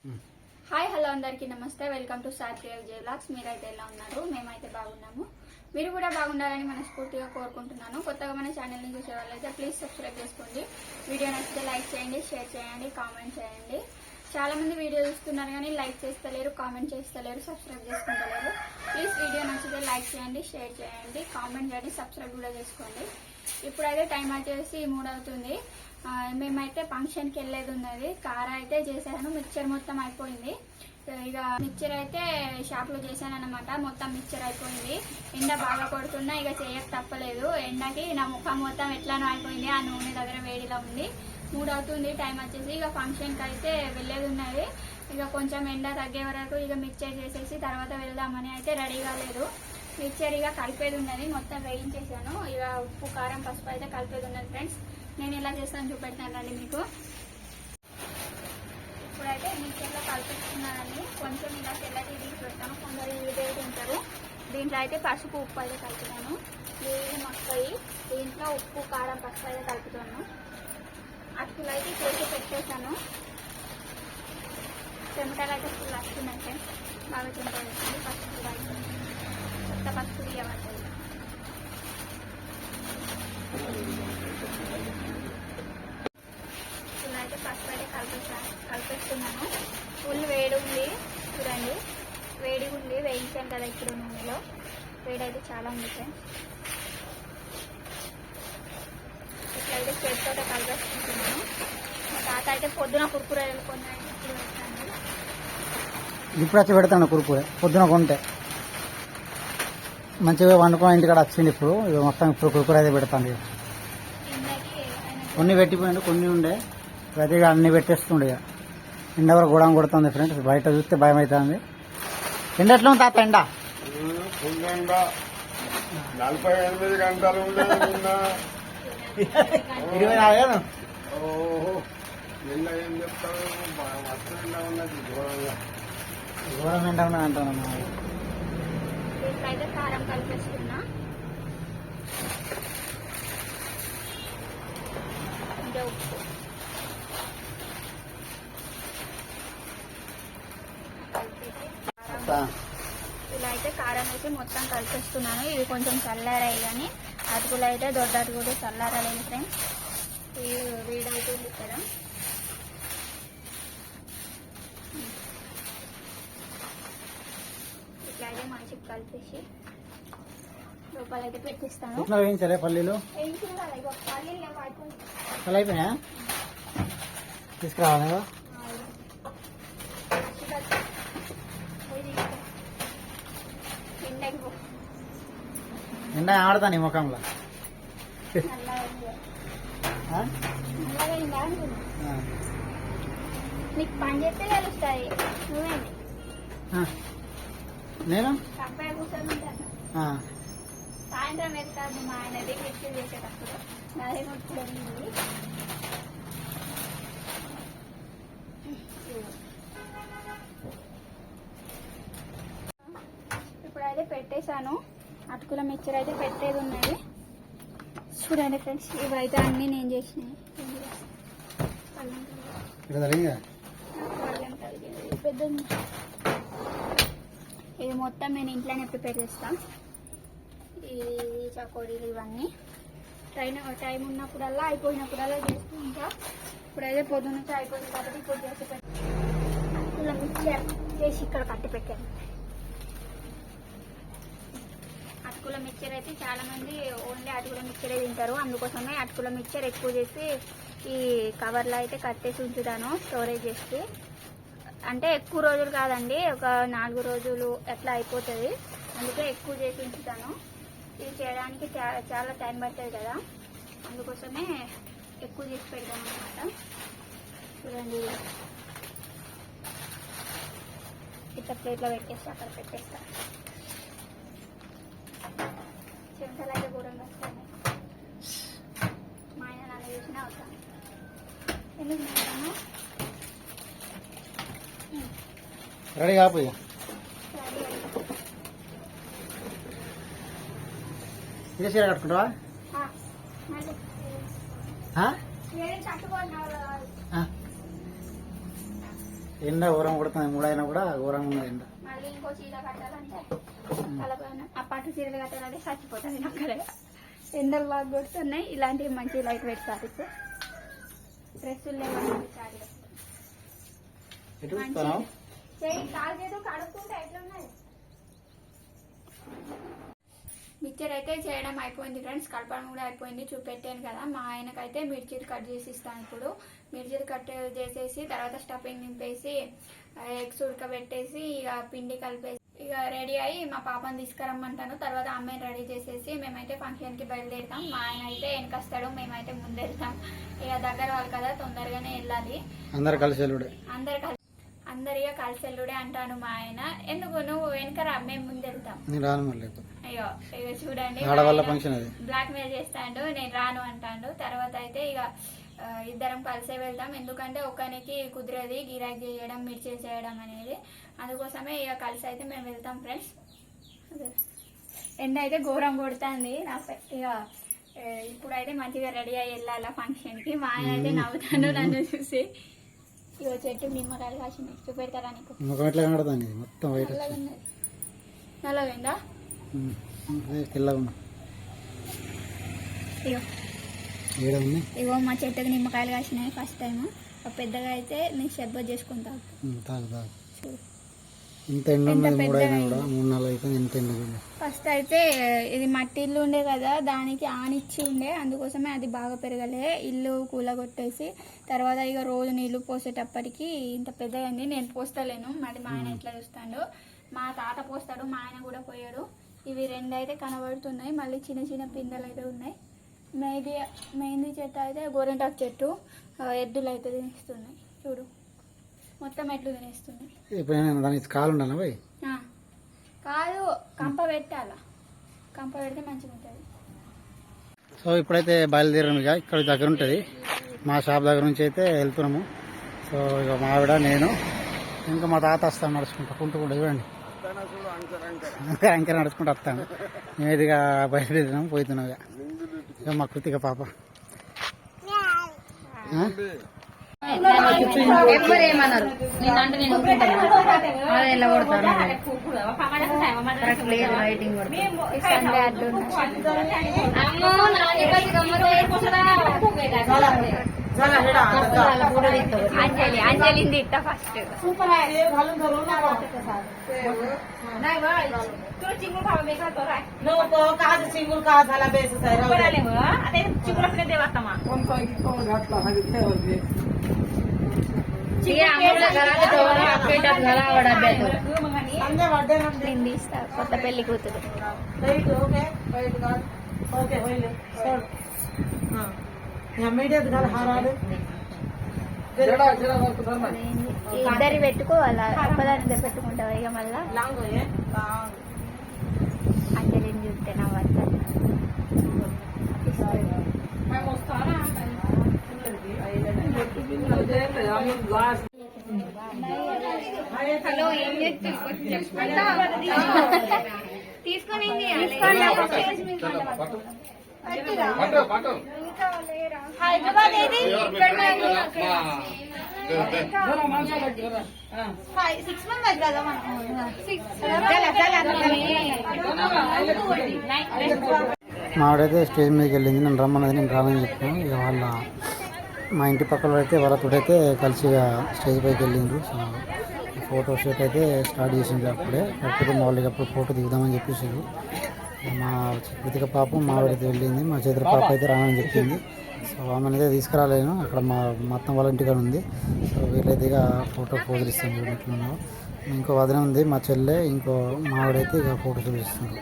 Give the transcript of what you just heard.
Hi hello అందరికీ నమస్తే. Welcome to సాత్విక విజయ్ వ్లాగ్స్. మీరైతే ఎలా ఉన్నారు? మేమైతే బాగున్నాము. మీరు కూడా బాగుండాలని మనస్ఫూర్తిగా కోరుకుంటున్నాను. కొత్తగా మన ఛానల్ని చూసే వాళ్ళైతే ప్లీజ్ సబ్స్క్రైబ్ చేసుకోండి. వీడియో నచ్చితే లైక్ చేయండి, షేర్ చేయండి, కామెంట్ చేయండి. చాలా మంది వీడియో చూస్తున్నారు కానీ లైక్ చేస్తలేరు, కామెంట్ చేస్తలేరు, సబ్స్క్రైబ్ చేసుకుంటలేరు. ప్లీజ్ వీడియో నచ్చితే లైక్ చేయండి, షేర్ చేయండి, కామెంట్ చేయండి, సబ్స్క్రైబ్ కూడా చేసుకోండి. ఇప్పుడైతే టైం వచ్చేసి 3 అవుతుంది. మేమైతే ఫంక్షన్కి వెళ్ళేది ఉన్నది. కార అయితే చేశాను, మిక్చర్ మొత్తం అయిపోయింది. ఇక మిక్చర్ అయితే షాప్లో చేశాను అనమాట. మొత్తం మిక్చర్ అయిపోయింది. ఎండ బాగా కొడుతున్నా ఇక చేయక తప్పలేదు. ఎండకి నా ముఖం మొత్తం ఎట్లానో అయిపోయింది. ఆ నూనె దగ్గర వేడిగా ఉంది. 3 అవుతుంది టైం వచ్చేసి. ఇక ఫంక్షన్కి అయితే వెళ్ళేది ఉన్నది. ఇక కొంచెం ఎండ తగ్గే వరకు ఇక మిక్చర్ చేసేసి తర్వాత వెళ్దామని అయితే రెడీ కాలేదు. మిక్చర్ ఇక కలిపేది ఉన్నది, మొత్తం వేయించేసాను. ఇక ఉప్పు కారం పసుపు అయితే కలిపేది ఉన్నది. ఫ్రెండ్స్ నేను ఎలా చేస్తాను చూపెడతానండి మీకు. ఇప్పుడైతే మిక్చర్లో కలిపిస్తున్నానండి. కొంచెం ఇలా తెల్లటి తీసి పెడతాను, కొందరు ఇదే తింటారు. దీంట్లో అయితే పసుపు ఉప్పు అయితే కలుపుతాను. ఇది మక్కయి దీంట్లో ఉప్పు కారం పసుపు అయితే కలుపుతాను. అటుకులు అయితే చేసి పెట్టేశాను. చెమటలు అయితే ఫుల్ వస్తున్నాయి ఫ్రెండ్స్. బాగా చెమటలు వస్తుంది. పసుపు కొత్త పసుపు తీయబడుతుంది. ఇలా అయితే పసుపు అయితే కలిపేస్తున్నాను. ఫుల్ వేడి ఉంది చూడండి, వేడిగా ఉంది. వేయించాను కదా ఇప్పుడు నూనెలో. వేడి అయితే చాలా ఉంది ఫ్రెండ్స్. ఇట్లయితే చేతితో కలిపేసుకుంటున్నాను. మా తాత అయితే పొద్దున కుర్కురేలు కొన్ని అయితే ఇప్పుడు పెట్టాను. ఇప్పుడు వచ్చి పెడతాను కురుకురే. పొద్దున కొంటే మంచిగా వండుకొని ఇంటికాడ వచ్చింది. ఇప్పుడు ఇక మొత్తం ఇప్పుడు కురుకురే అయితే పెడతాను. కొన్ని పెట్టిపోయింది, కొన్ని ఉండే ప్రతిగా అన్ని పెట్టేస్తుండే. ఇక ఎండ వరకు గొడవ కొడుతుంది ఫ్రెండ్స్. బయట చూస్తే భయం అవుతుంది. ఎండ ఎట్లా ఉంది తాత? ఎండ 48 గంటలు 24 ఎండ ఏం చెప్తాను, మొత్తం ఎండ ఉన్నది ఘోరంగా. ఘోరం ఎండ ఉన్నది అంటున్నా. దీంట్లో కారం కలిపేస్తున్నా. ఇంకా ఉప్పు ఇలా అయితే కారం వేసి మొత్తం కలిపేస్తున్నాను. ఇవి కొంచెం చల్లారాయి కానీ అటుకులు అయితే దొడ్డ అటుకులు చల్లారలేదు ఫ్రెండ్స్. వేడవుతుంది ఇక్కడ. ఇట్లా అయితే మంచిగా కలిపేసి లోపల అయితే పెట్టిస్తాను. ఇట్లా వేయించాలి పల్లీలు. అలా అయిపోయినా తీసుకురావాలి. ఎండ ఆడతా నీ ముఖంలో. నీకు పని చేస్తే తెలుస్తాయి. నువ్వేంటి నేను అబ్బాయి కూర్చొని ఉంటాను. సాయంత్రం వెళ్తాను మా ఆయన దగ్గర చేసేటప్పుడు అదే కొట్టుకుంది. ఇప్పుడైతే పెట్టేశాను. అటుకుల మిక్చర్ అయితే పెట్టేది ఉన్నది. చూడండి ఫ్రెండ్స్, ఇవైతే అన్నీ నేను చేసినాయి. పెద్ద ఇది మొత్తం నేను ఇంట్లోనే ప్రిపేర్ చేస్తాను. ఈ చకోడీలు ఇవన్నీ టైం ఉన్నప్పుడల్లా అయిపోయినప్పుడల్లా చేస్తూ ఉంటా. ఇప్పుడైతే పొద్దున్న నుంచి అయిపోయింది కాబట్టి ఇప్పుడు చేసి అటుకుల మిక్చర్ చేసి ఇక్కడ కట్టి పెట్టాను. అటుకుల మిక్చర్ అయితే చాలా మంది ఓన్లీ అటుకుల మిక్చరే తింటారు. అందుకోసమే అటుకుల మిక్చర్ ఎక్కువ చేసి ఈ కవర్లో అయితే కట్టేసి ఉంచుతాను, స్టోరేజ్ చేసి. అంటే ఎక్కువ రోజులు కాదండి, ఒక 4 రోజులు అట్లా అయిపోతుంది. అందుకే ఎక్కువ చేసి ఉంచుతాను. ఇది చేయడానికి చాలా టైం పడుతుంది కదా, అందుకోసమే ఎక్కువ చేసి పెడతాను అనమాట. చూడండి ఇట్లా ప్లేట్లో పెట్టేసి అక్కడ పెట్టేస్తా. చెంతలు అయితే ఘోరంగా వస్తాయి. మా ఆయన నన్ను చూసినా అవుతాను. ఎందుకు తింటాను రెడీ కాపోయా? ఇదే చీర కట్టుకుంటావా? ఎండ ఘోరం కొడుతుంది, 3 అయినా కూడా ఘోరంగా ఉన్నది ఎండ. మళ్ళీ ఇంకో చీర కట్టాలంటే తలపైన ఆ పట్టు చీరలు కట్టాలంటే చచ్చిపోతుంది అక్కడ. ఎండలు బాగా కొడుతున్నాయి. ఇలాంటివి మంచి లైట్ పెడతారు. డ్రెస్సులు లేవండి చాలు. ఎటు చూస్తున్నావు? కాదు కడుక్కుంటే ఎట్లున్నాయి. మిక్చర్ అయితే చేయడం అయిపోయింది ఫ్రెండ్స్, కలపడం కూడా అయిపోయింది. చూపెట్టాను కదా, మా ఆయనకైతే మిర్చీలు కట్ చేసి ఇస్తాను. ఇప్పుడు మిర్చీలు కట్ చేసేసి తర్వాత స్టఫింగ్ నింపేసి ఎగ్స్ ఉడకబెట్టేసి ఇక పిండి కలిపేసి ఇక రెడీ అయ్యి మా పాపని తీసుకురమ్మంటాను. తర్వాత అమ్మాయిని రెడీ చేసేసి మేమైతే ఫంక్షన్కి బయలుదేరుతాం. మా ఆయన అయితే వెనకొస్తాడు, మేమైతే ముందెళ్తాం. ఇక దగ్గర వాళ్ళు కదా, తొందరగానే వెళ్ళాలి. అందరు కలిసి వెళ్ళుడే. అందరిగా కలిసి వెళ్ళుడే అంటాను మా ఆయన. ఎందుకు నువ్వు వెనకరా, మేము ముందెళ్తాం. నేను రాను మళ్ళీ. అయ్యో ఇక చూడండి, ఆడవాళ్ళ ఫంక్షన్ అది. బ్లాక్ మెయిల్ చేస్తాడు, నేను రాను అంటాడు. తర్వాత అయితే ఇక ఇద్దరం కలిసే వెళ్తాం. ఎందుకంటే ఒకరికి కుదిరేది గిరాకీ చేయడం, మిర్చి చేయడం అనేది. అందుకోసమే ఇక కలిసి అయితే మేము వెళ్తాం ఫ్రెండ్స్. ఎండ అయితే ఘోరం కొడుతుంది నాపై. ఇక ఇప్పుడైతే మంచిగా రెడీ అయ్యి వెళ్ళాలా ఫంక్షన్కి. మా ఆయన అయితే నవ్వుతాడు నన్ను చూసి. ఇక చెట్టు నిమ్మకాయలు కాసినాయి, చూపెడతారా నీకు? మొత్తం వైట్ నల్లగైందా? తెల్లగా ఇగో మా చెట్టుకి నిమ్మకాయలు కాసినాయి. ఫస్ట్ టైం పెద్దగా అయితే నేను షర్బత్ చేసుకుంటాను. ఇంత ఎండ ఉన్నది, 3 అయినా కూడా 3-4 అయితే ఇంత ఎండ. ఫస్ట్ అయితే ఇది మట్టి ఇల్లు ఉండే కదా, దానికి ఆనిచ్చి ఉండే, అందుకోసమే అది బాగా పెరగలే. ఇల్లు కూలగొట్టేసి తర్వాత ఇక రోజు నీళ్లు పోసేటప్పటికి ఇంత పెద్దగా అయింది. నేను పోస్తలేను, మరి మా ఆయన ఎట్లా చూస్తాడు. మా తాత పోస్తాడు, మా ఆయన కూడా పోయాడు. ఇవి 2 అయితే కనబడుతున్నాయి. మళ్ళీ చిన్న చిన్న పిందెలు అయితే ఉన్నాయి. మెహందీ చెట్టు అయితే గోరింటాకు చెట్టు, ఎద్దులు అయితే తినేస్తున్నాయి. చూడు మొత్తం ఎట్లు తినేస్తున్నాయి. దానికి కాలు ఉండాలి పోయి. కాదు, కంప పెట్టాలా, కంప పెడితే మంచిగా ఉంటుంది. సో ఇప్పుడైతే బయలుదేరాము. ఇక ఇక్కడ దగ్గర ఉంటుంది, మా షాప్ దగ్గర నుంచి అయితే వెళ్తున్నాము. సో ఇక మా ఆవిడ, నేను, ఇంకా మా తాత వస్తాను నడుచుకుంటా. కుంటుకుంటూ ఇవ్వండి, అంకర నడుచుకుంటూ వస్తాను. మేము ఇదిగా బయలుదేరినాం, పోతున్నాం. ఇక మా కృతిక పాప ఎవరేమన్నారు నేనంటే నేను ఎలా కొడతాను రైటింగ్ అంజలింది ఇట్ట ఫస్ట్ चिंगुल का झाला बेस चिंगुल देवास्तमा కొత్త పెళ్లి కూతురు ఇద్దరి పెట్టుకోవాలా, ఒక్కదాని పెట్టుకుంటావా? ఇక మళ్ళా అంజలిని చూస్తే నా వద్ద హలో ఏం తీసుకొని హైదరాబాద్ ఏది 6 మంది కదా మా ఆవిడైతే స్టేజ్ మీదకి వెళ్ళింది, నన్ను రమ్మన్నది. నేను రానని చెప్పాను. ఇక వాళ్ళ మా ఇంటి పక్కన అయితే వాళ్ళతోటైతే కలిసి స్టేజ్ పైకి వెళ్ళిండ్రు. సో ఫోటో షూట్ అయితే స్టార్ట్ చేసిండ్రు అప్పుడే. కాకపోతే మా వాళ్ళకి అప్పుడు ఫోటో దిగుదామని చెప్పేసారు. మా కృతిక పాప మా ఆవిడైతే వెళ్ళింది, మా చేతుల పాప అయితే రానని చెప్పింది. సో ఆమెను అయితే తీసుకురాలేను, అక్కడ మా మొత్తం వాళ్ళ ఇంటికాడ ఉంది. సో వీళ్ళైతే ఇక ఫోటో పోజులిస్తాను. ఇంకో వదిన ఉంది మా చెల్లె, ఇంకో మా ఆవిడైతే ఇక ఫోటో చూపిస్తుంది.